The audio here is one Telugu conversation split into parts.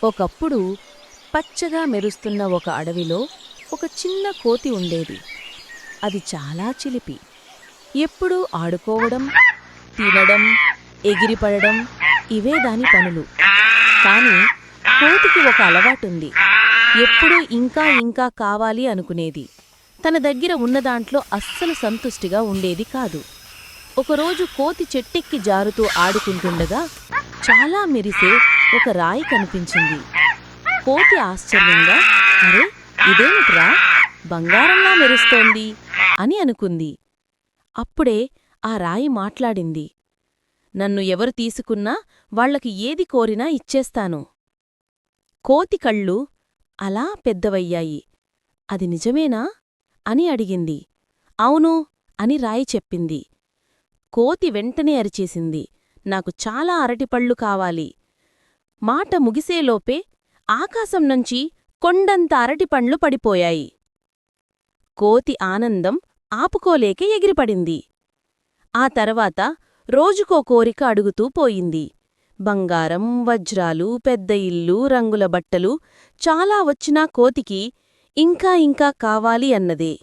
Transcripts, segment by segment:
ఒకప్పుడు పచ్చగా మెరుస్తున్న ఒక అడవిలో ఒక చిన్న కోతి ఉండేది. అది చాలా చిలిపి. ఎప్పుడూ ఆడుకోవడం, తినడం, ఎగిరిపడడం ఇవే దాని పనులు. కాని కోతికి ఒక అలవాటుంది. ఎప్పుడూ ఇంకా ఇంకా కావాలి అనుకునేది. తన దగ్గర ఉన్నదాంట్లో అస్సలు సంతుష్టిగా ఉండేది కాదు. ఒకరోజు కోతి చెట్టెక్కి జారుతూ ఆడుకుంటుండగా చాలా మెరిసే ఒక రాయి కనిపించింది. కోతి ఆశ్చర్యంగా, అరే, ఇదేమిట్రా, బంగారంలా మెరుస్తోంది అని అనుకుంది. అప్పుడే ఆ రాయి మాట్లాడింది. నన్ను ఎవరు తీసుకున్నా వాళ్లకి ఏది కోరినా ఇచ్చేస్తాను. కోతి కళ్ళు అలా పెద్దవయ్యాయి. అది నిజమేనా అని అడిగింది. అవును అని రాయి చెప్పింది. కోతి వెంటనే అరిచేసింది, నాకు చాలా అరటిపళ్ళు కావాలి. మాట ముగిసేలోపే ఆకాశం నుంచి కొండంత అరటిపండ్లు పడిపోయాయి. కోతి ఆనందం ఆపుకోలేక ఎగిరిపడింది. ఆ తర్వాత రోజుకో కోరిక అడుగుతూ పోయింది. బంగారం, వజ్రాలు, పెద్ద ఇల్లు, రంగుల బట్టలు చాలా వచ్చినా కోతికి ఇంకా ఇంకా కావాలి అన్నదే.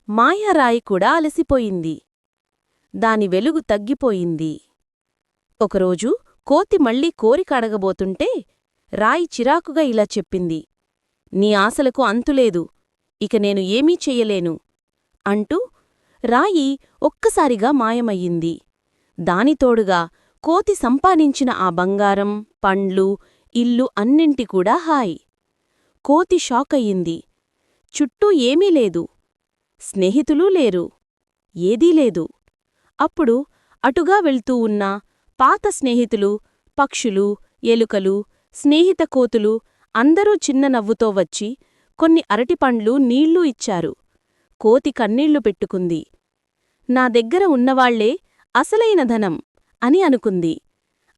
మాయారాయి కూడా అలసిపోయింది. దాని వెలుగు తగ్గిపోయింది. ఒకరోజు కోతి మళ్లీ కోరిక అడగబోతుంటే రాయి చిరాకుగా ఇలా చెప్పింది, నీ ఆశలకు అంతులేదు, ఇక నేను ఏమీ చెయ్యలేను అంటూ రాయి ఒక్కసారిగా మాయమయ్యింది. దానితోడుగా కోతి సంపాదించిన ఆ బంగారం, పండ్లు, ఇల్లు అన్నింటికూడా హాయ్. కోతి షాకయ్యింది. చుట్టూ ఏమీ లేదు, స్నేహితులూ లేరు, ఏదీ లేదు. అప్పుడు అటుగా వెళ్తూ ఉన్న పాత స్నేహితులు, పక్షులు, ఎలుకలు, స్నేహిత కోతులు అందరూ చిన్న నవ్వుతో వచ్చి కొన్ని అరటిపండ్లు, నీళ్ళూ ఇచ్చారు. కోతి కన్నీళ్లు పెట్టుకుంది. నా దగ్గర ఉన్నవాళ్లే అసలైన ధనం అని అనుకుంది.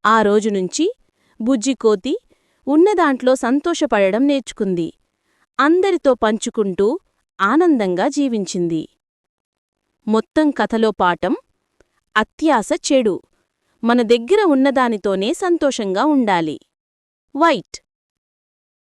ఆ రోజునుంచి బుజ్జికోతి ఉన్నదాంట్లో సంతోషపడడం నేర్చుకుంది. అందరితో పంచుకుంటూ ఆనందంగా జీవించింది. మొత్తం కథలో పాఠం: అత్యాశ చెడు. మన దగ్గర ఉన్నదానితోనే సంతోషంగా ఉండాలి. వైట్.